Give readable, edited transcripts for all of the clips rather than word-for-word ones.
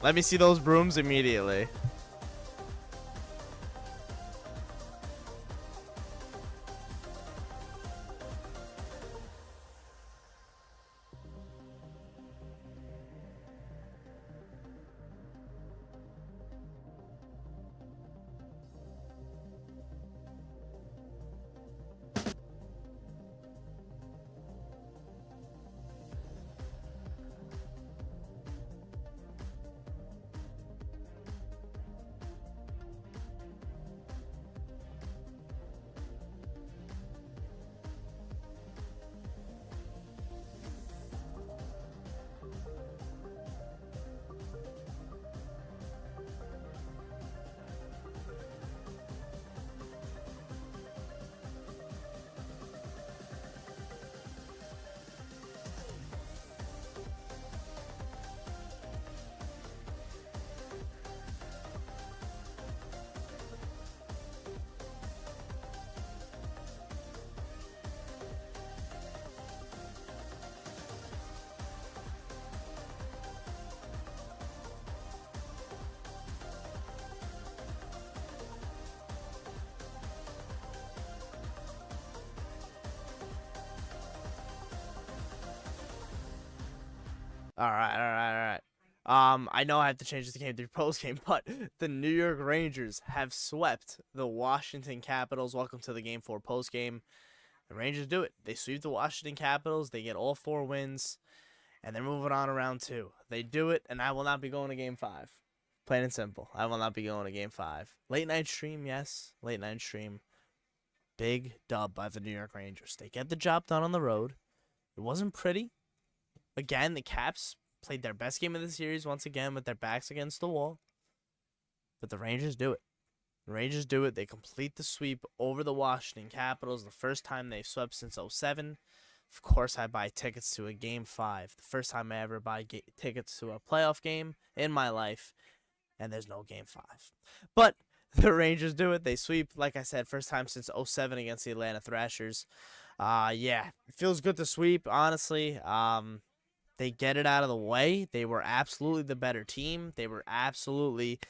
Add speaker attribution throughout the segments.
Speaker 1: Let me see those brooms immediately. All right, all right, all right. I know I have to change the game to post game, but the New York Rangers have swept the Washington Capitals. Welcome to the Game 4 post game. The Rangers do it. They sweep the Washington Capitals. They get all 4 wins, and they're moving on to round 2. They do it, and I will not be going to Game 5. Plain and simple. I will not be going to Game 5. Late night stream, yes. Late night stream. Big dub by the New York Rangers. They get the job done on the road. It wasn't pretty. Again, the Caps played their best game of the series once again with their backs against the wall. But the Rangers do it. The Rangers do it. They complete the sweep over the Washington Capitals. The first time they've swept since 07. Of course, I buy tickets to a Game 5. The first time I ever buy tickets to a playoff game in my life. And there's no Game 5. But the Rangers do it. They sweep, like I said, first time since 07 against the Atlanta Thrashers. Yeah, it feels good to sweep, honestly. They get it out of the way. They were absolutely the better team. They were absolutely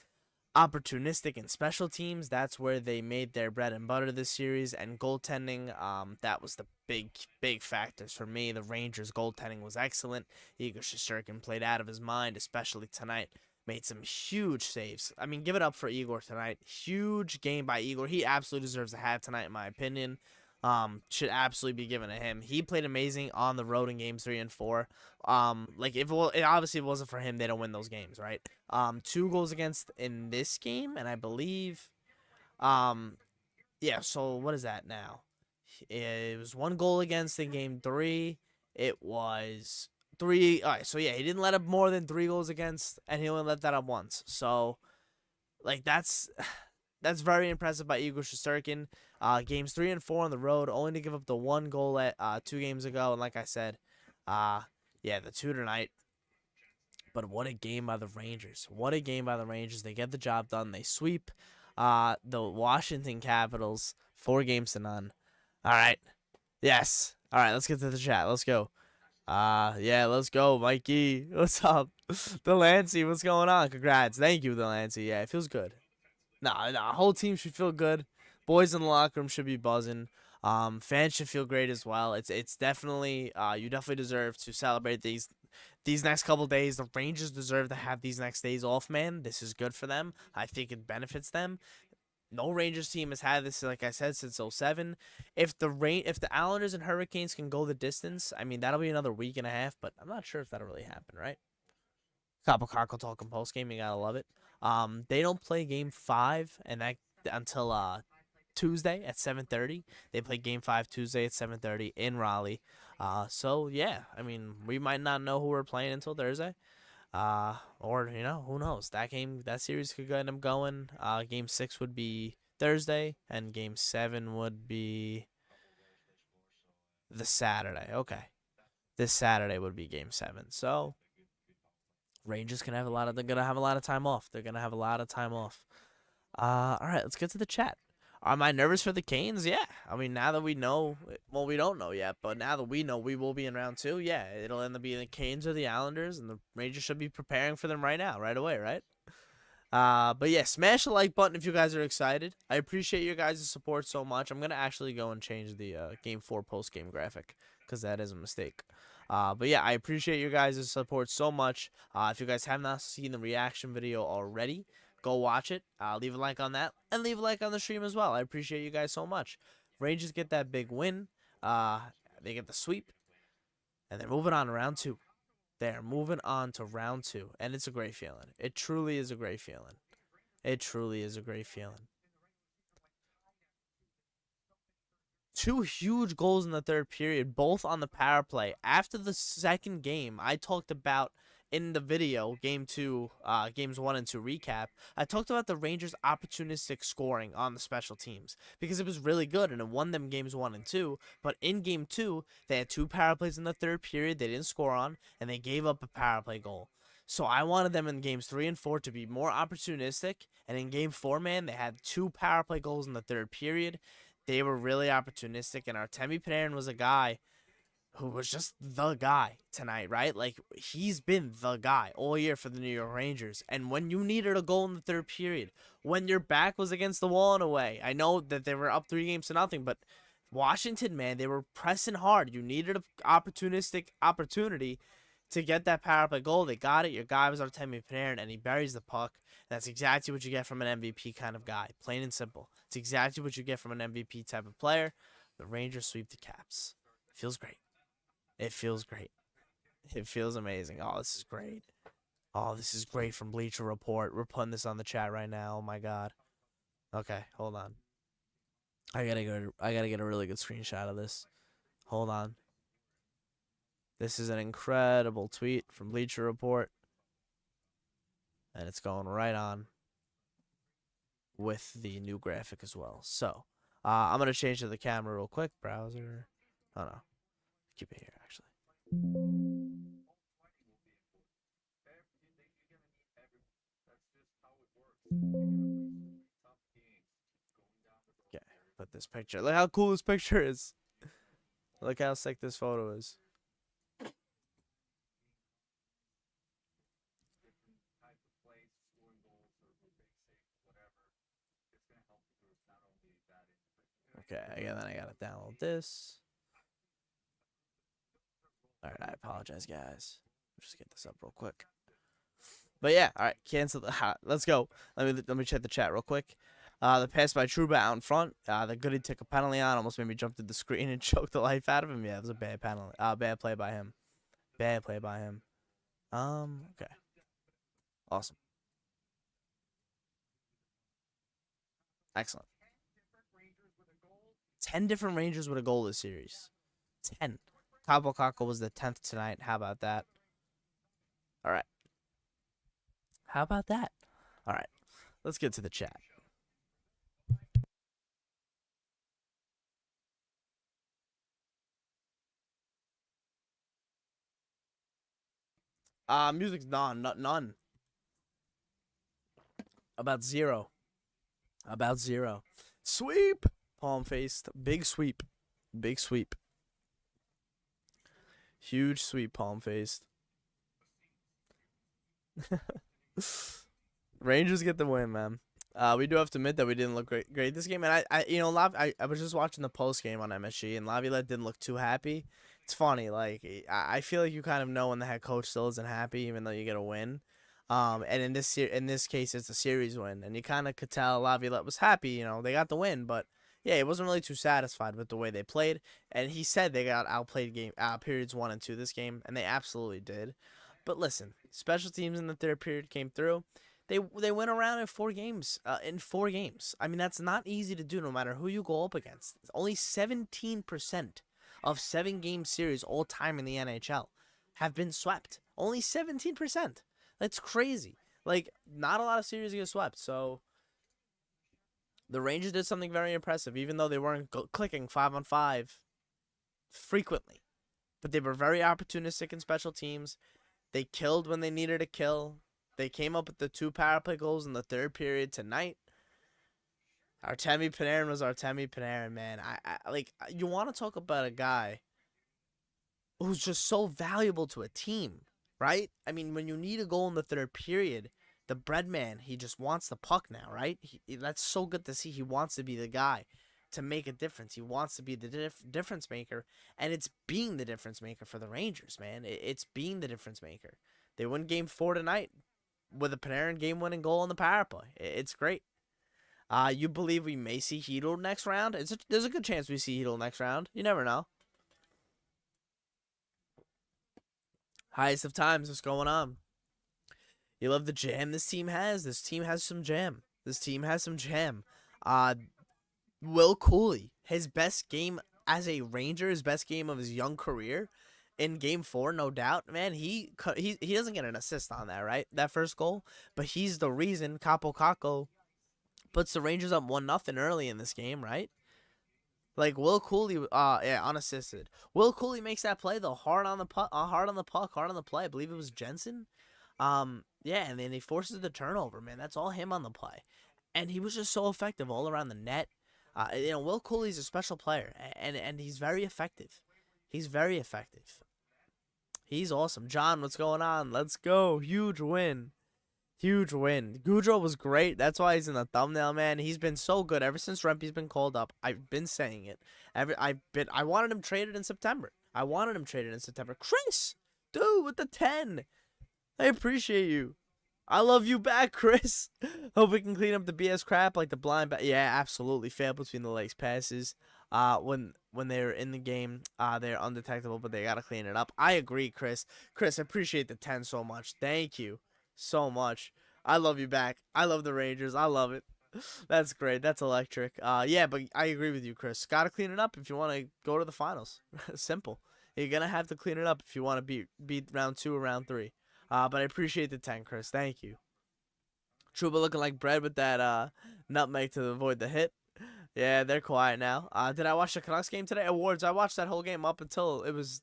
Speaker 1: opportunistic in special teams. That's where they made their bread and butter this series. And goaltending, that was the big factors for me. The Rangers' goaltending was excellent. Igor Shesterkin played out of his mind, especially tonight. Made some huge saves. I mean, give it up for Igor tonight. Huge game by Igor. He absolutely deserves a hat tonight, in my opinion. Should absolutely be given to him. He played amazing on the road in games 3 and 4. Like if it obviously it wasn't for him, they don't win those games, right? 2 goals against in this game, and I believe, yeah. So what is that now? It was 1 goal against in game 3. It was 3. All right, so yeah, he didn't let up more than 3 goals against, and he only let that up once. So, like that's very impressive by Igor Shesterkin. Games 3 and 4 on the road, only to give up the 1 goal at 2 games ago. And like I said, yeah, the 2 tonight. But what a game by the Rangers. What a game by the Rangers. They get the job done. They sweep the Washington Capitals 4-0. All right. Yes. All right, let's get to the chat. Let's go. Yeah, let's go, Mikey. What's up? Delancey, what's going on? Congrats. Thank you, Delancey. Yeah, it feels good. Nah, whole team should feel good. Boys in the locker room should be buzzing. Fans should feel great as well. It's definitely you definitely deserve to celebrate these next couple days. The Rangers deserve to have these next days off, man. This is good for them. I think it benefits them. No Rangers team has had this, like I said, since 07. If the Islanders and Hurricanes can go the distance, I mean that'll be another week and a half. But I'm not sure if that'll really happen, right? Couple Cockle talking post game, you gotta love it. They don't play Game 5 and that until Tuesday at 7:30. They play Game 5 Tuesday at 7:30 in Raleigh. So yeah, I mean we might not know who we're playing until Thursday. Or who knows? That series could end up going. Game 6 would be Thursday, and Game 7 would be the Saturday. Okay, this Saturday would be Game 7. So Rangers can have they're gonna have a lot of time off. They're gonna have a lot of time off. All right, let's get to the chat. Am I nervous for the Canes? Yeah. I mean, now that we know, well, we don't know yet, but now that we know we will be in round 2, yeah, it'll end up being the Canes or the Islanders, and the Rangers should be preparing for them right now, right away, right? But yeah, smash the like button if you guys are excited. I appreciate your guys' support so much. I'm gonna actually go and change the Game 4 post game graphic because that is a mistake. But yeah, I appreciate your guys' support so much. If you guys have not seen the reaction video already, go watch it. Leave a like on that and leave a like on the stream as well. I appreciate you guys so much. Rangers get that big win. They get the sweep, and they're moving on to round 2. They're moving on to round 2, and it's a great feeling. It truly is a great feeling. It truly is a great feeling. 2 huge goals in the third period, both on the power play. After the second game, I talked about in the video, games 1 and 2 recap, I talked about the Rangers' opportunistic scoring on the special teams because it was really good and it won them games 1 and 2. But in game 2, they had 2 power plays in the third period they didn't score on, and they gave up a power play goal. So I wanted them in games 3 and 4 to be more opportunistic, and in game 4, man, they had 2 power play goals in the third period. They were really opportunistic, and Artemi Panarin was a guy who was just the guy tonight, right? Like, he's been the guy all year for the New York Rangers. And when you needed a goal in the third period, when your back was against the wall in a way, I know that they were up 3-0, but Washington, man, they were pressing hard. You needed an opportunistic opportunity to get that power play goal. They got it. Your guy was Artemi Panarin, and he buries the puck. That's exactly what you get from an MVP kind of guy. Plain and simple. It's exactly what you get from an MVP type of player. The Rangers sweep the Caps. Feels great. It feels great. It feels amazing. Oh, this is great. Oh, this is great from Bleacher Report. We're putting this on the chat right now. Oh my god. Okay, hold on. I gotta get a really good screenshot of this. Hold on. This is an incredible tweet from Bleacher Report. And it's going right on with the new graphic as well. So, I'm going to change to the camera real quick. Browser. Oh, no. Keep it here, actually. Okay, put this picture. Look how cool this picture is. Look how sick this photo is. Okay, again, then I gotta download this. Alright, I apologize, guys. Just get this up real quick. But yeah, alright, cancel the let's go. Let me check the chat real quick. The pass by Trouba out in front. The goodie took a penalty on, almost made me jump through the screen and choke the life out of him. Yeah, it was a bad penalty. Bad play by him. Bad play by him. Okay. Awesome. Excellent. 10 different Rangers with a goal this series. 10. Cabo Caco was the 10th tonight. How about that? All right. How about that? All right. Let's get to the chat. Music's none. About 0. About 0. Sweep. Palm faced. Big sweep. Big sweep. Huge sweep, palm faced. Rangers get the win, man. We do have to admit that we didn't look great this game, and I was just watching the post game on MSG, and Laviolette didn't look too happy. It's funny, like I feel like you kind of know when the head coach still isn't happy, even though you get a win. And in this case, it's a series win, and you kind of could tell Laviolette was happy. You know, they got the win, but yeah, he wasn't really too satisfied with the way they played. And he said they got outplayed periods 1 and 2 this game, and they absolutely did. But listen, special teams in the third period came through. They went around in 4 games. In 4 games, I mean that's not easy to do, no matter who you go up against. Only 17% of 7-game series all time in the NHL have been swept. Only 17%. That's crazy. Like, not a lot of series get swept. So the Rangers did something very impressive, even though they weren't clicking 5-on-5 frequently. But they were very opportunistic in special teams. They killed when they needed to kill. They came up with the 2 power play goals in the third period tonight. Artemi Panarin was Artemi Panarin, man. I like you want to talk about a guy who's just so valuable to a team, right? I mean, when you need a goal in the third period, the bread man, he just wants the puck now, right? That's so good to see. He wants to be the guy to make a difference. He wants to be the difference maker, and it's being the difference maker for the Rangers, man. It's being the difference maker. They win Game 4 tonight with a Panarin game-winning goal on the power play. It's great. You believe we may see Hedl next round? There's a good chance we see Hedl next round. You never know. Highest of times, what's going on? You love the jam this team has? This team has some jam. This team has some jam. Uh, Will Cooley, his best game as a Ranger, his best game of his young career, in Game 4, no doubt. Man, he doesn't get an assist on that, right? That first goal, but he's the reason Capo Caco puts the Rangers up 1-0 early in this game, right? Like Will Cooley, yeah, unassisted. Will Cooley makes that play though, hard on the puck, hard on the puck, hard on the play. I believe it was Jensen. Yeah, and then he forces the turnover. Man, that's all him on the play, and he was just so effective all around the net. Will Cooley's a special player, and he's very effective. He's very effective. He's awesome. John, what's going on? Let's go. Huge win. Huge win. Goudreau was great. That's why he's in the thumbnail, man. He's been so good ever since Rempe's been called up. I've been saying it. I wanted him traded in September. Chris, dude, with the 10. I appreciate you. I love you back, Chris. Hope we can clean up the BS crap like the blind. Yeah, absolutely. Fail between the legs passes. When they're in the game, they're undetectable, but they gotta clean it up. I agree, Chris. Chris, I appreciate the 10 so much. Thank you so much. I love you back. I love the Rangers. I love it. That's great. That's electric. Yeah, but I agree with you, Chris. Gotta clean it up if you want to go to the finals. Simple. You're gonna have to clean it up if you want to beat round 2 or round 3. But I appreciate the 10, Chris. Thank you. Trouba looking like bread with that nutmeg to avoid the hit. Yeah, they're quiet now. Did I watch the Canucks game today? Awards. I watched that whole game up until it was.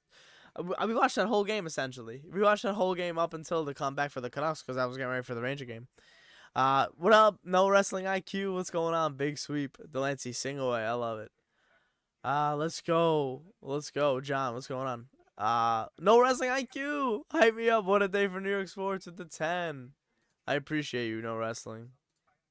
Speaker 1: We watched that whole game essentially. We watched that whole game up until the comeback for the Canucks because I was getting ready for the Ranger game. What up? No wrestling IQ. What's going on? Big sweep. Delancey Singaway. I love it. Let's go. Let's go, John. What's going on? No wrestling IQ. Hype me up. What a day for New York sports with the 10. I appreciate you, no wrestling.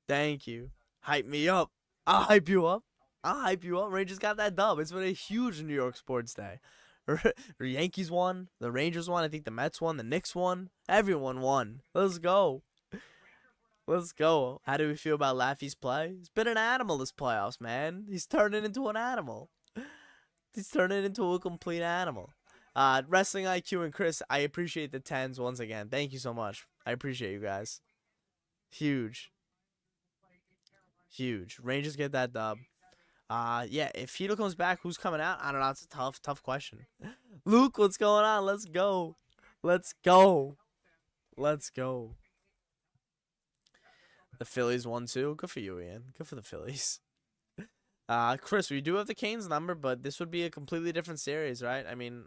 Speaker 1: Thank you. Hype me up. I'll hype you up. Rangers got that dub. It's been a huge New York sports day. The Yankees won. The Rangers won. I think the Mets won. The Knicks won. Everyone won. Let's go. Let's go. How do we feel about Laffy's play? He's been an animal this playoffs, man. He's turning into an animal. He's turning into a complete animal. Wrestling IQ and Chris, I appreciate the 10s once again. Thank you so much. I appreciate you guys. Huge. Huge. Rangers get that dub. Yeah, if Hedl comes back, who's coming out? I don't know. It's a tough question. Luke, what's going on? Let's go. Let's go. Let's go. The Phillies won too. Good for you, Ian. Good for the Phillies. Chris, we do have the Canes number, but this would be a completely different series, right? I mean,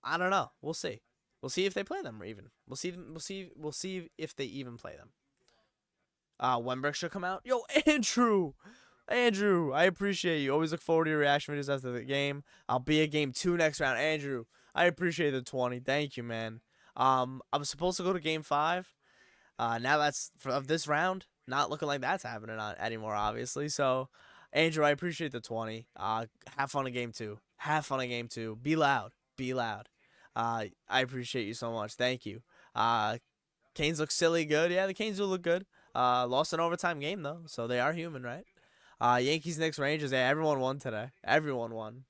Speaker 1: I don't know. We'll see. We'll see if they play them even. We'll see if they even play them. Wembrick should come out. Yo, Andrew, I appreciate you. Always look forward to your reaction videos after the game. I'll be at game 2 next round. Andrew, I appreciate the 20. Thank you, man. I was supposed to go to game 5. Now that's of this round. Not looking like that's happening anymore, obviously. So, Andrew, I appreciate the 20. Have fun in game 2. Have fun in game 2. Be loud. Be loud. I appreciate you so much. Thank you. Canes look silly good. Yeah, the Canes do look good. Lost an overtime game though, so they are human, right? Yankees, Knicks, Rangers. Yeah, everyone won today. Everyone won.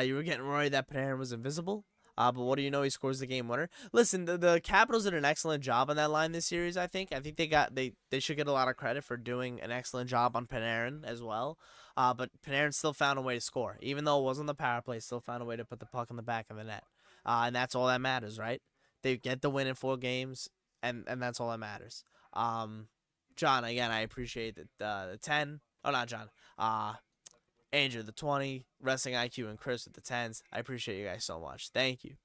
Speaker 1: You were getting worried that Panarin was invisible. But what do you know? He scores the game winner. Listen, the Capitals did an excellent job on that line this series. I think they should get a lot of credit for doing an excellent job on Panarin as well. But Panarin still found a way to score, even though it wasn't the power play. Still found a way to put the puck in the back of the net. And that's all that matters, right? They get the win in 4 games, and that's all that matters. John, again, I appreciate the 10. Oh, not John. Andrew, the 20, Wrestling IQ, and Chris with the 10s. I appreciate you guys so much. Thank you.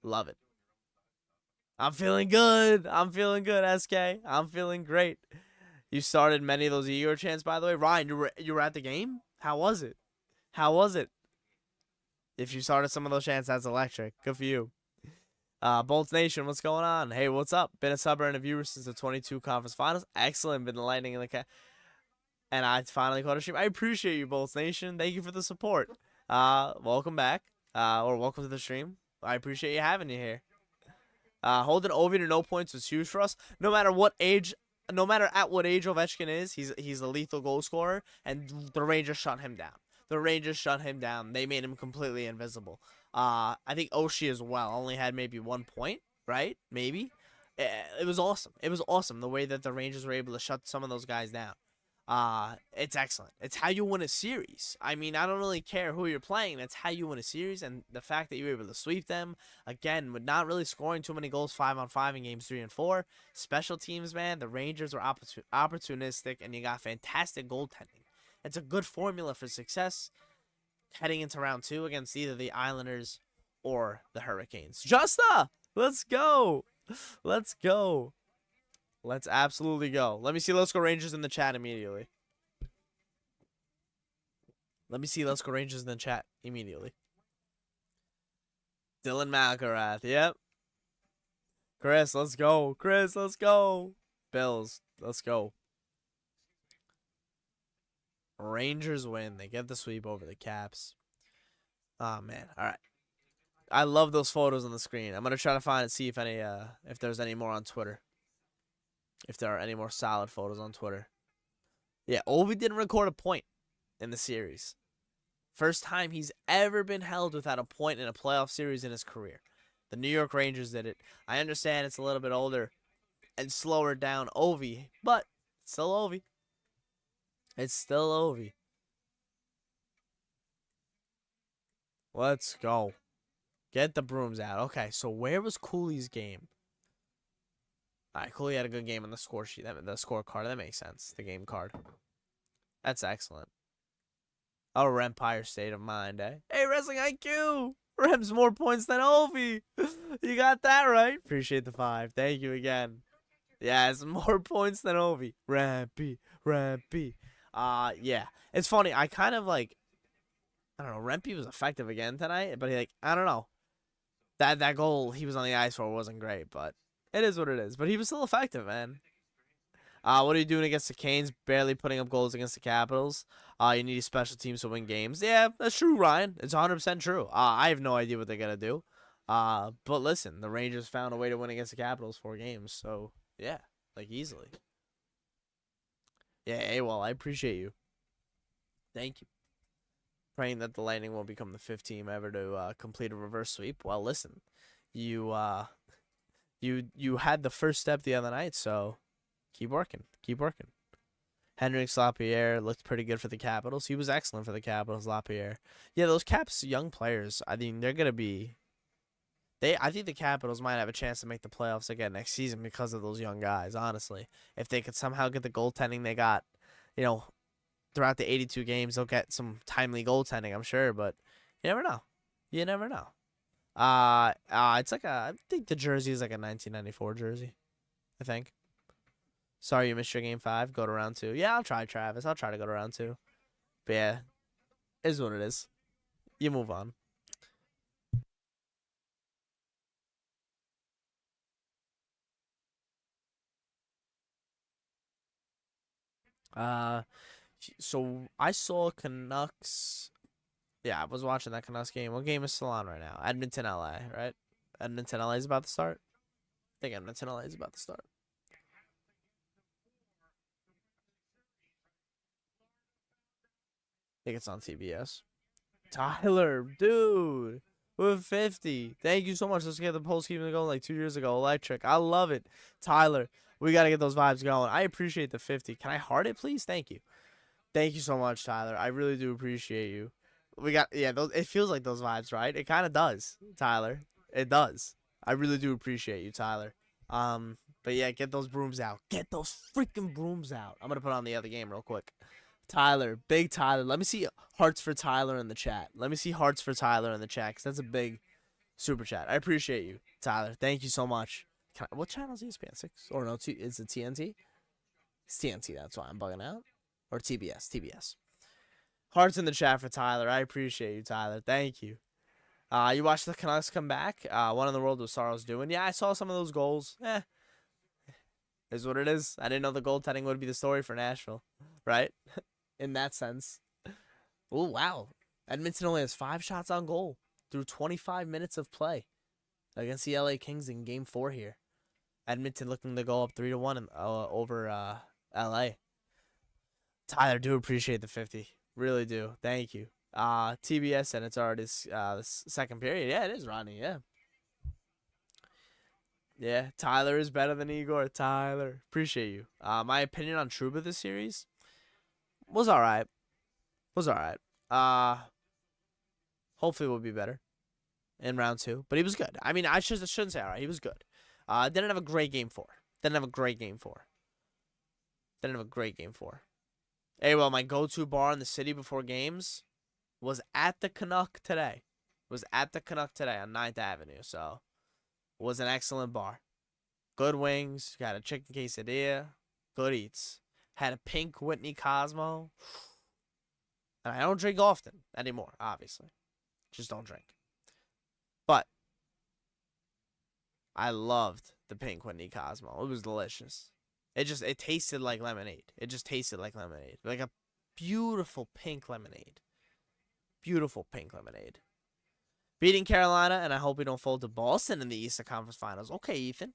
Speaker 1: Love it. I'm feeling good. I'm feeling good, SK. I'm feeling great. You started many of those Igor chants, by the way. Ryan, you were at the game? How was it? How was it? If you started some of those chants, that's electric. Good for you. Bolts Nation, what's going on? Hey, what's up? Been a subber and a viewer since the 22 conference finals. Excellent. Been the lightning in the cat. And I finally caught a stream. I appreciate you, Bolts Nation. Thank you for the support. Welcome back. Or welcome to the stream. I appreciate you having you here. Holding Ovi to no points was huge for us. No matter what age, no matter at what age Ovechkin is, he's a lethal goal scorer, and the Rangers shut him down. The Rangers shut him down. They made him completely invisible. I think Oshie as well only had maybe 1 point, right? Maybe. It was awesome. It was awesome the way that the Rangers were able to shut some of those guys down. It's excellent. It's how you win a series. I mean, I don't really care who you're playing. That's how you win a series, and the fact that you were able to sweep them, again, with not really scoring too many goals 5-on-5 in games 3 and 4. Special teams, man, the Rangers were opportunistic, and you got fantastic goaltending. It's a good formula for success heading into round 2 against either the Islanders or the Hurricanes. Justa! Let's go! Let's go. Let's absolutely go. Let me see Let's Go Rangers in the chat immediately. Let me see Let's Go Rangers in the chat immediately. Dylan McElrath. Yep. Chris, let's go. Chris, let's go. Bills, let's go. Rangers win. They get the sweep over the Caps. Oh, man. All right. I love those photos on the screen. I'm going to try to find and see if any if there's any more on Twitter. If there are any more solid photos on Twitter. Yeah, Ovi didn't record a point in the series. First time he's ever been held without a point in a playoff series in his career. The New York Rangers did it. I understand it's a little bit older and slower down Ovi, but it's still Ovi. It's still Ovi. Let's go. Get the brooms out. Okay, so where was Cooley's game? All right, Cooley had a good game on the score sheet. The scorecard. That makes sense. The game card. That's excellent. Oh, Empire State of Mind, eh? Hey, Wrestling IQ! Rem's more points than Ovi. You got that right. Appreciate the 5. Thank you again. Yeah, it's more points than Ovi. Rampy. Yeah. It's funny. I kind of like, I don't know. Rempe was effective again tonight, but I don't know. That goal he was on the ice for wasn't great, but it is what it is. But he was still effective, man. What are you doing against the Canes? Barely putting up goals against the Capitals. You need special teams to win games. Yeah, that's true, Ryan. It's 100% true. I have no idea what they're going to do. But listen, the Rangers found a way to win against the Capitals 4 games. So, yeah, like easily. Yeah, hey, well, I appreciate you. Thank you. Praying that the Lightning won't become the 5th team ever to complete a reverse sweep. Well, listen, you had the first step the other night, so keep working. Keep working. Henrik Lapierre looked pretty good for the Capitals. He was excellent for the Capitals, Lapierre. Yeah, those Caps young players, I mean, they're going to be... I think the Capitals might have a chance to make the playoffs again next season because of those young guys, honestly. If they could somehow get the goaltending they got, throughout the 82 games, they'll get some timely goaltending, I'm sure, but you never know. You never know. It's like I think the jersey is like a 1994 jersey, I think. Sorry you missed your game 5. Go to round 2. Yeah, I'll try, Travis. I'll try to go to round 2. But yeah, it is what it is. You move on. So I saw Canucks. Yeah, I was watching that Canucks game. What game is still on right now? Edmonton, LA, right? Edmonton, LA is about to start. I think Edmonton, LA is about to start. I think it's on TBS. Tyler, dude, with 50. Thank you so much. Let's get the post keeping going like 2 years ago. Electric. I love it. Tyler, we got to get those vibes going. I appreciate the 50. Can I heart it, please? Thank you. Thank you so much, Tyler. I really do appreciate you. It feels like those vibes, right? It kind of does, Tyler. It does. I really do appreciate you, Tyler. But yeah, get those brooms out. Get those freaking brooms out. I'm going to put on the other game real quick. Tyler, big Tyler. Let me see hearts for Tyler in the chat. Let me see hearts for Tyler in the chat, because that's a big super chat. I appreciate you, Tyler. Thank you so much. What channel is ESPN 6? Or no, is it TNT? It's TNT, that's why I'm bugging out. Or TBS, TBS. Hearts in the chat for Tyler. I appreciate you, Tyler. Thank you. You watched the Canucks come back. One in the world was Saros doing. Yeah, I saw some of those goals. Is what it is. I didn't know the goaltending would be the story for Nashville, right? In that sense. Oh, wow. Edmonton only has 5 shots on goal through 25 minutes of play against the LA Kings in Game 4 here. Edmonton looking to go up 3-1 over LA. Tyler, do appreciate the 50. Really do. Thank you. TBS and it's already the second period. Yeah, it is, Ronnie. Yeah. Yeah, Tyler is better than Igor. Tyler, appreciate you. My opinion on Trouba this series was all right. Hopefully we'll be better in round 2, but he was good. I mean, I shouldn't say all right. He was good. Didn't have a great game 4. Hey, well, my go-to bar in the city before games was at the Canuck today. On 9th Avenue, so was an excellent bar. Good wings, got a chicken quesadilla, good eats. Had a pink Whitney Cosmo. And I don't drink often anymore, obviously. Just don't drink. But I loved the pink Whitney Cosmo. It was delicious. It tasted like lemonade. Like a beautiful pink lemonade. Beating Carolina, and I hope we don't fold to Boston in the Eastern Conference Finals. Okay, Ethan.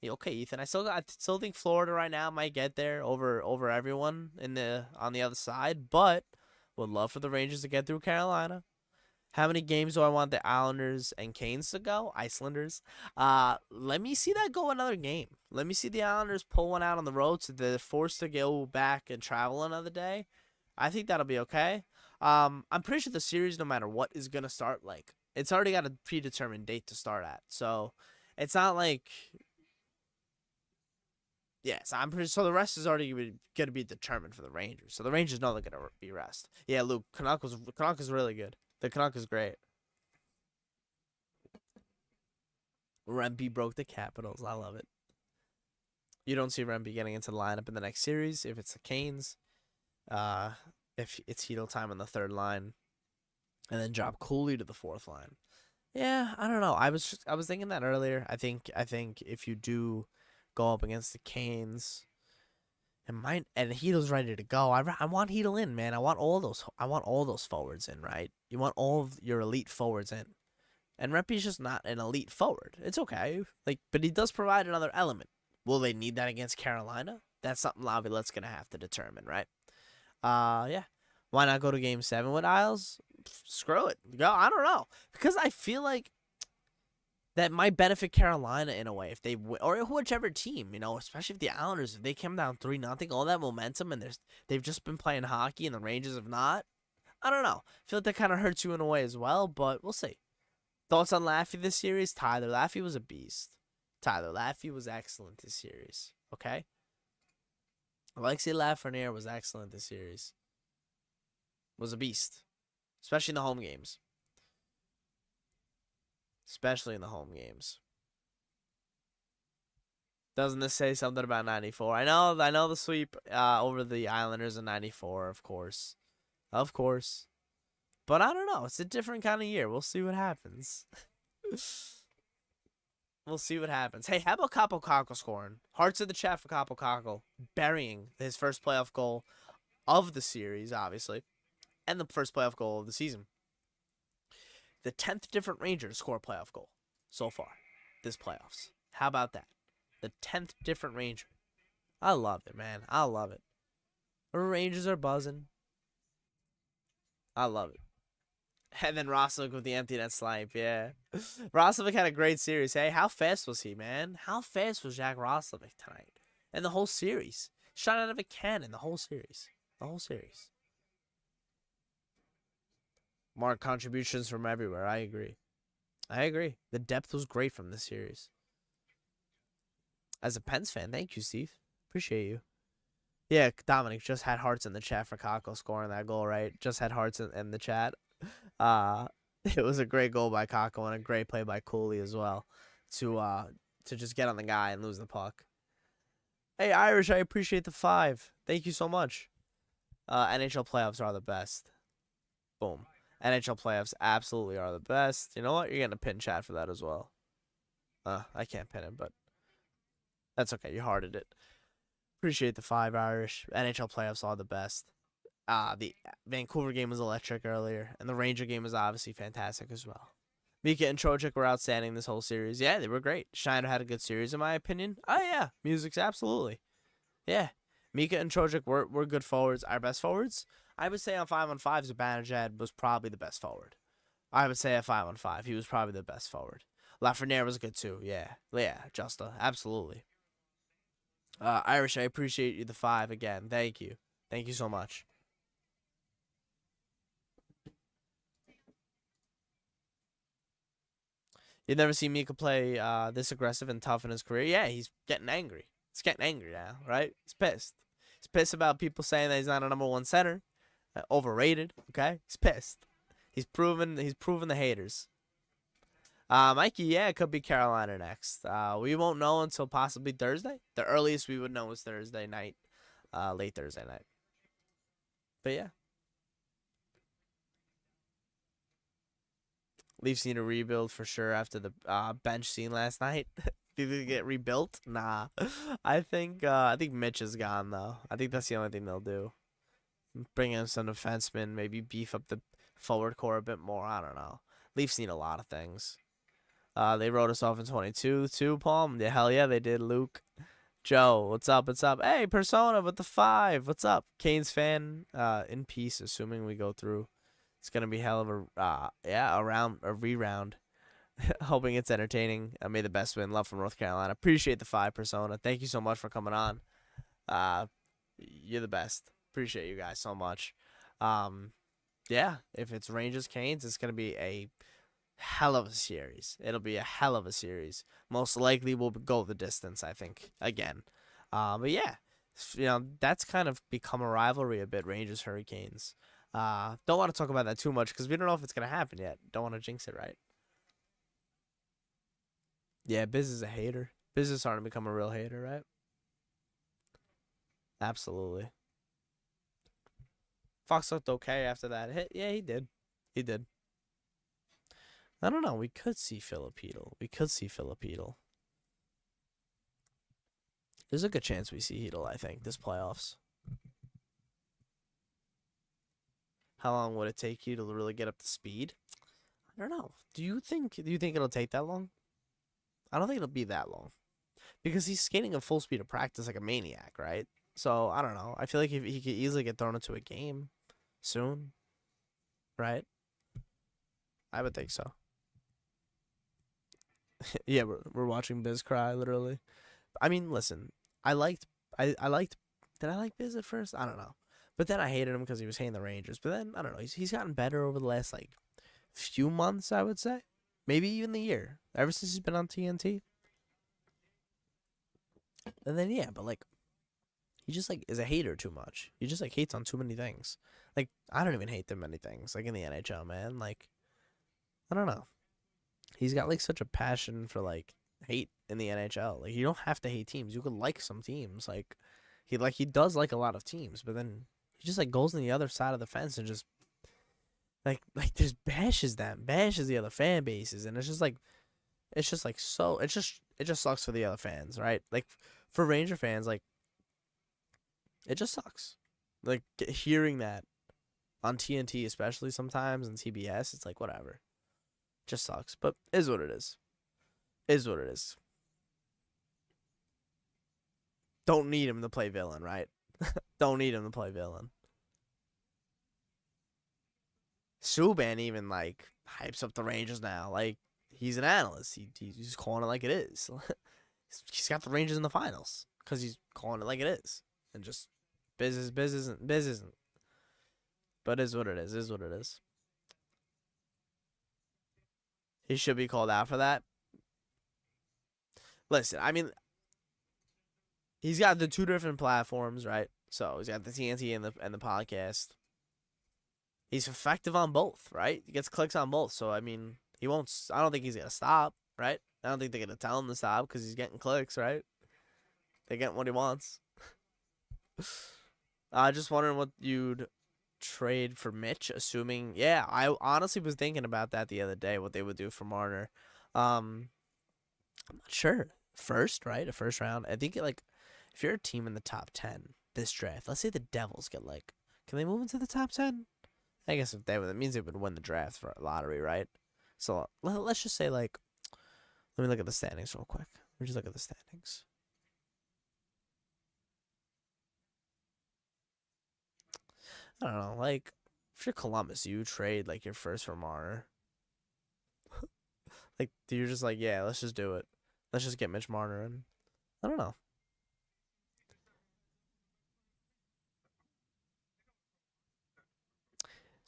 Speaker 1: I still think Florida right now might get there over everyone on the other side, but would love for the Rangers to get through Carolina. How many games do I want the Islanders and Canes to go? Icelanders. Let me see that go another game. Let me see the Islanders pull one out on the road so they're forced to go back and travel another day. I think that'll be okay. I'm pretty sure the series, no matter what, is going to start, like, it's already got a predetermined date to start at. So, it's not like, yes, I'm pretty so the rest is already going to be determined for the Rangers. So, the Rangers know they're going to be rest. Yeah, Luke, Canuck is really good. The Canuck is great. Rempe broke the Capitals. I love it. You don't see Rempe getting into the lineup in the next series if it's the Canes. If it's Heedle time on the 3rd line, and then drop Cooley to the 4th line. Yeah, I don't know. I was thinking that earlier. I think if you do go up against the Canes, and Heedle's ready to go. I want Heedle in, man. I want all those forwards in, right? You want all of your elite forwards in. And Rempe's just not an elite forward. It's okay. But he does provide another element. Will they need that against Carolina? That's something Laviolette's gonna have to determine, right? Yeah. Why not go to Game 7 with Isles? Screw it. Go. I don't know. Because I feel like that might benefit Carolina in a way if they or whichever team, especially if the Islanders, if they come down 3-0, all that momentum, and they've just been playing hockey and the Rangers have not. I don't know. I feel like that kind of hurts you in a way as well, but we'll see. Thoughts on Laffy this series? Tyler Laffy was a beast. Tyler Laffy was excellent this series. Okay? Alexei Lafreniere was excellent this series. Was a beast. Especially in the home games. Doesn't this say something about 94? I know the sweep over the Islanders in 94, of course. But I don't know. It's a different kind of year. We'll see what happens. Hey, how about Capo Caco scoring? Hearts in the chat for Capo Caco. Burying his first playoff goal of the series, obviously. And the first playoff goal of the season. The 10th different Ranger to score a playoff goal so far this playoffs. How about that? The 10th different Ranger. I love it, man. I love it. The Rangers are buzzing. I love it. And then Roslovic with the empty net snipe, yeah. Roslovic had a great series. Hey, how fast was he, man? How fast was Jack Roslovic tonight? And the whole series. Shot out of a cannon the whole series. Mark, contributions from everywhere. I agree. The depth was great from this series. As a Pens fan, thank you, Steve. Appreciate you. Yeah, Dominic just had hearts in the chat for Kako scoring that goal, right? Just had hearts in the chat. It was a great goal by Kako and a great play by Cooley as well to just get on the guy and lose the puck. Hey, Irish, I appreciate the 5. Thank you so much. NHL playoffs are the best. Boom. NHL playoffs absolutely are the best. You know what? You're getting a pin chat for that as well. I can't pin it, but that's okay. You hearted it. Appreciate the 5, Irish. NHL playoffs are the best. The Vancouver game was electric earlier, and the Ranger game was obviously fantastic as well. Mika and Trojic were outstanding this whole series. Yeah, they were great. Schneider had a good series, in my opinion. Oh, yeah. Music's absolutely. Yeah. Mika and Trojic were good forwards. Our best forwards? I would say on 5-on-5, Zibanejad was probably the best forward. I would say at 5-on-5, he was probably the best forward. Lafreniere was good too. Yeah. Yeah, Justa. Absolutely. Irish, I appreciate you the 5 again. Thank you. Thank you so much. You've never seen Mika play this aggressive and tough in his career. Yeah, he's getting angry. He's getting angry now, right? He's pissed. He's pissed about people saying that he's not a number 1 center. Overrated. Okay, he's pissed. He's proven. He's proven the haters. Mikey, yeah, it could be Carolina next. We won't know until possibly Thursday. The earliest we would know is Thursday night, late Thursday night. But yeah, Leafs need a rebuild for sure after the bench scene last night. Did they get rebuilt? Nah. I think Mitch is gone though. I think that's the only thing they'll do. Bring in some defensemen, maybe beef up the forward core a bit more. I don't know. Leafs need a lot of things. They wrote us off in 22 too, Palm. Yeah, hell yeah, they did, Luke. Joe, what's up? What's up? Hey, Persona with the 5. What's up? Canes fan, in peace, assuming we go through. It's gonna be hell of a re-round. Hoping it's entertaining. May the best win. Love from North Carolina. Appreciate the 5, Persona. Thank you so much for coming on. You're the best. Appreciate you guys so much. Yeah, if it's Rangers Canes, it's gonna be a hell of a series. It'll be a hell of a series. Most likely we'll go the distance, I think, again. But yeah, that's kind of become a rivalry a bit, Rangers Hurricanes. Don't want to talk about that too much because we don't know if it's gonna happen yet. Don't want to jinx it, right? Yeah, Biz is a hater. Biz is starting to become a real hater, right? Absolutely. Fox looked okay after that hit. Yeah, he did. He did. I don't know. We could see Filipino. We could see Filipino. There's a good chance we see Heedle, I think, this playoffs. How long would it take you to really get up to speed? I don't know. Do you think it'll take that long? I don't think it'll be that long. Because he's skating at full speed of practice like a maniac, right? So I don't know. I feel like he could easily get thrown into a game soon, right? I would think so. Yeah, we're watching Biz cry literally. I mean, listen, I liked did I like Biz at first? I don't know. But then I hated him because he was hating the Rangers. But then I don't know. He's gotten better over the last like few months, I would say. Maybe even the year. Ever since he's been on TNT. And then yeah, but like he just like is a hater too much. He just like hates on too many things. Like I don't even hate that many things. Like in the NHL, man. Like I don't know. He's got like such a passion for like hate in the NHL. Like you don't have to hate teams. You could like some teams. He does like a lot of teams, but then he just like goes on the other side of the fence and just like just bashes the other fan bases, and it just sucks for the other fans, right? Like for Ranger fans, like it just sucks. Like hearing that on TNT, especially sometimes and TBS, it's like whatever. Just sucks, but is what it is. Is what it is. Don't need him to play villain, right? Don't need him to play villain. Subban even like hypes up the Rangers now. Like he's an analyst. He's calling it like it is. He's got the Rangers in the finals because he's calling it like it is, and just biz isn't. But is what it is. Is what it is. He should be called out for that. Listen, I mean, he's got the 2 different platforms, right? So he's got the TNT and the podcast. He's effective on both, right? He gets clicks on both. So I mean, he won't. I don't think he's gonna stop, right? I don't think they're gonna tell him to stop because he's getting clicks, right? They're getting what he wants. Just wondering what you'd trade for Mitch, assuming. Yeah, I honestly was thinking about that the other day, what they would do for Marner. Um, I'm not sure. First, right? A first round. I think like if you're a team in the top 10 this draft, let's say the Devils get like, can they move into the top 10? I guess if they would, that means they would win the draft for a lottery, right? So let's just say like, let me look at the standings real quick. Let me just look at the standings. I don't know, like if you're Columbus, you trade like your first for Marner. Like you're just like, yeah, let's just do it. Let's just get Mitch Marner in. I don't know.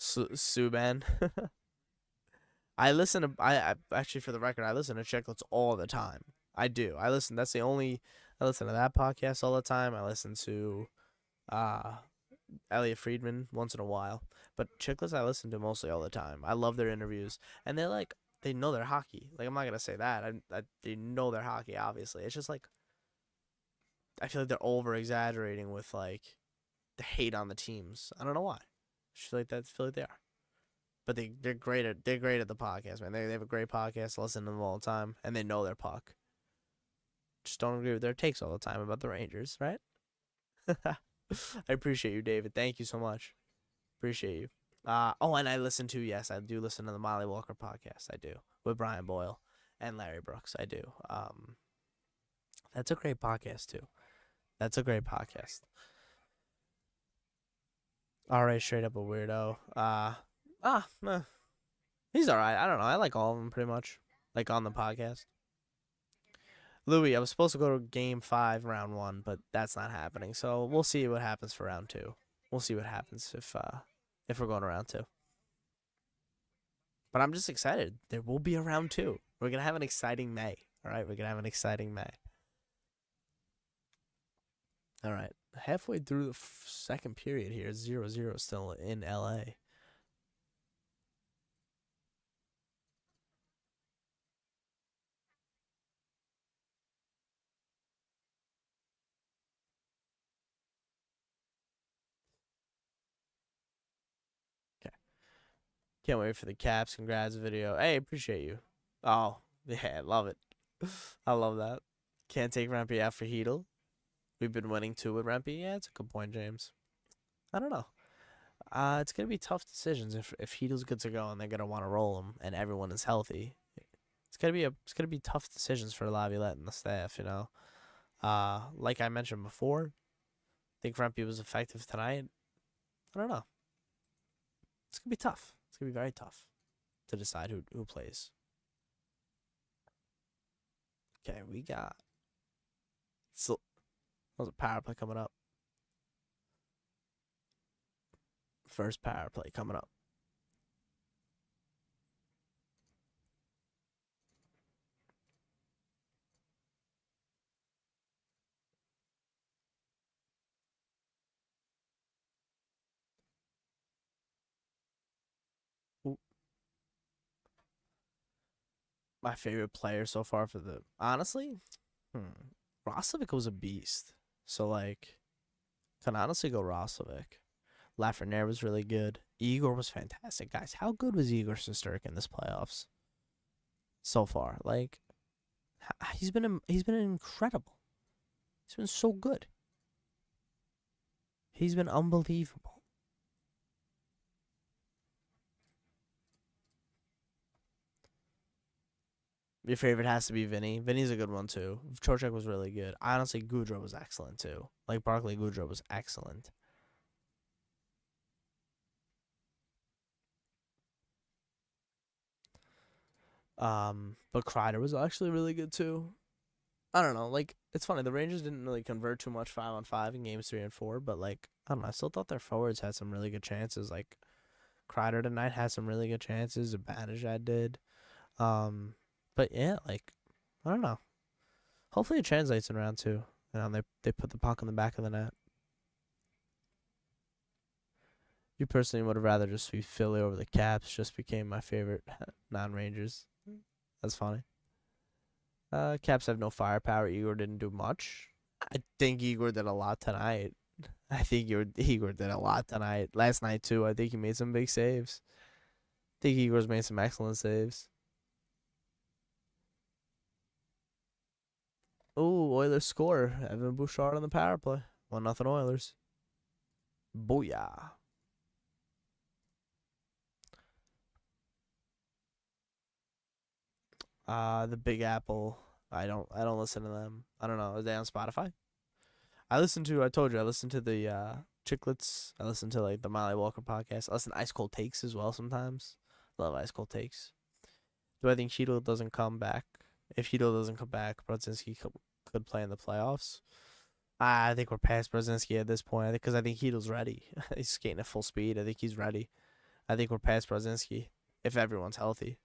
Speaker 1: Subban. I actually, for the record, I listen to Chicklets all the time. I do. I listen. That's the only. I listen to that podcast all the time. I listen to uh Elliot Friedman once in a while, but Chicklets I listen to mostly all the time. I love their interviews, and they're like they know their hockey. Like I'm not gonna say that. They know their hockey. Obviously, it's just like I feel like they're over exaggerating with like the hate on the teams. I don't know why. I feel like that. I feel like they are. But they're great at the podcast, man. They have a great podcast. I listen to them all the time, and they know their puck. Just don't agree with their takes all the time about the Rangers, right? I appreciate you, David. Thank you so much. Appreciate you. And I listen to I do listen to the Molly Walker podcast. I do with Brian Boyle and Larry Brooks. I do. That's a great podcast too. That's a great podcast. All right, straight up a weirdo. Eh, he's all right. I don't know. I like all of them pretty much. Like on the podcast. Louis, I was supposed to go to Game 5, Round 1, but that's not happening. So we'll see what happens for Round 2. We'll see what happens if we're going to Round 2. But I'm just excited. There will be a Round 2. We're gonna have an exciting May. All right, we're gonna have an exciting May. All right, halfway through the second period here, 0-0 still in LA. Okay, can't wait for the Caps. Congrats video. Hey, appreciate you. Oh yeah, I love it. I love that. Can't take Rampy out for Heedle. We've been winning two with Rampy. Yeah, it's a good point, James. I don't know. It's gonna be tough decisions if Heedle's good to go and they're gonna want to roll him and everyone is healthy. It's gonna be tough decisions for Laviolette and the staff. You know. Like I mentioned before, I think Rampy was effective tonight. I don't know. It's gonna be tough. It's gonna be very tough to decide who plays. Okay, we got so there's a power play coming up. First power play coming up. Ooh, my favorite player so far for the honestly, Roslovic was a beast. So like, can honestly go Roslovic. Lafreniere was really good. Igor was fantastic, guys. How good was Igor Shesterkin in this playoffs so far? Like, he's been incredible. He's been so good. He's been unbelievable. Your favorite has to be Vinny. Vinny's a good one too. Trocheck was really good. Honestly, Goudreau was excellent too. Like Barkley Goudreau was excellent. But Kreider was actually really good too. I don't know. Like it's funny. The Rangers didn't really convert too much 5-on-5 in games 3 and 4, but like I don't know. I still thought their forwards had some really good chances. Like Kreider tonight had some really good chances. Zibanejad did. Um, but yeah, like I don't know. Hopefully it translates in round 2. They put the puck in the back of the net. You personally would have rather just sweep Philly over the Caps. Just became my favorite non-Rangers. That's funny. Caps have no firepower. Igor didn't do much. I think Igor did a lot tonight. I think Igor did a lot tonight. Last night too. I think he made some big saves. I think Igor's made some excellent saves. Oh, Oilers score. Evan Bouchard on the power play. 1-0 Oilers. Booyah. The Big Apple. I don't listen to them. I don't know. Are they on Spotify? I told you I listen to the Chicklets. I listen to like the Molly Walker podcast. I listen to Ice Cold Takes as well sometimes. Love Ice Cold Takes. Do I think Cheeto doesn't come back? If Cheeto doesn't come back, Brodzinski could play in the playoffs. I think we're past Brodzinski at this point. Because I think Cheeto's ready. He's skating at full speed. I think he's ready. I think we're past Brodzinski if everyone's healthy.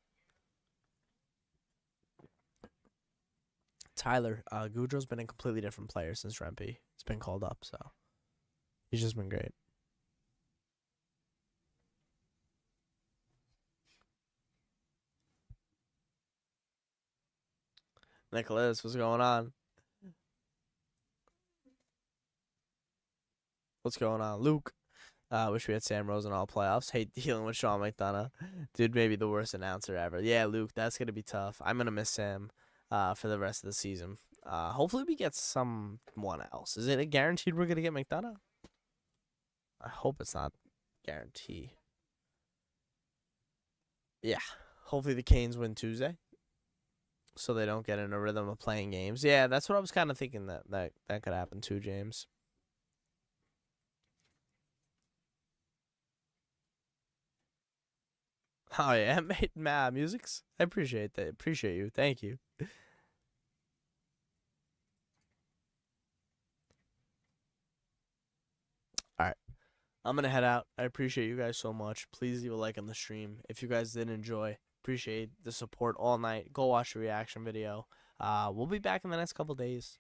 Speaker 1: Tyler, Goudreau's been a completely different player since Rempe. He's been called up, so he's just been great. Nicholas, what's going on? What's going on, Luke? Wish we had Sam Rose in all playoffs. Hate dealing with Sean McDonough. Dude, maybe the worst announcer ever. Yeah, Luke, that's gonna be tough. I'm gonna miss Sam for the rest of the season. Hopefully we get someone else. Is it a guaranteed we're gonna get McDonough? I hope it's not guarantee. Yeah. Hopefully the Canes win Tuesday, so they don't get in a rhythm of playing games. Yeah, that's what I was kind of thinking that could happen too, James. Oh yeah, mate, musics. I appreciate that. Appreciate you. Thank you. All right. I'm gonna head out. I appreciate you guys so much. Please leave a like on the stream if you guys did enjoy. Appreciate the support all night. Go watch the reaction video. We'll be back in the next couple days.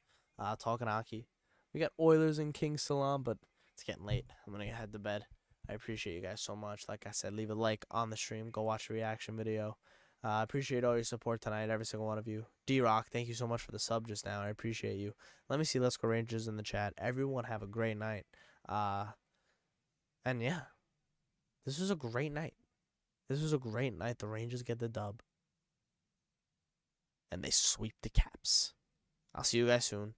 Speaker 1: Talking hockey. We got Oilers and Kings still on, but it's getting late. I'm gonna head to bed. I appreciate you guys so much. Like I said, leave a like on the stream. Go watch the reaction video. Appreciate all your support tonight, every single one of you. D-Rock, thank you so much for the sub just now. I appreciate you. Let me see Let's Go Rangers in the chat. Everyone have a great night. And yeah, this was a great night. This was a great night. The Rangers get the dub. And they sweep the Caps. I'll see you guys soon.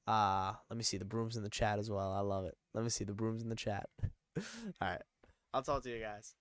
Speaker 1: Let me see the brooms in the chat as well. I love it. Let me see the brooms in the chat. All right. I'll talk to you guys.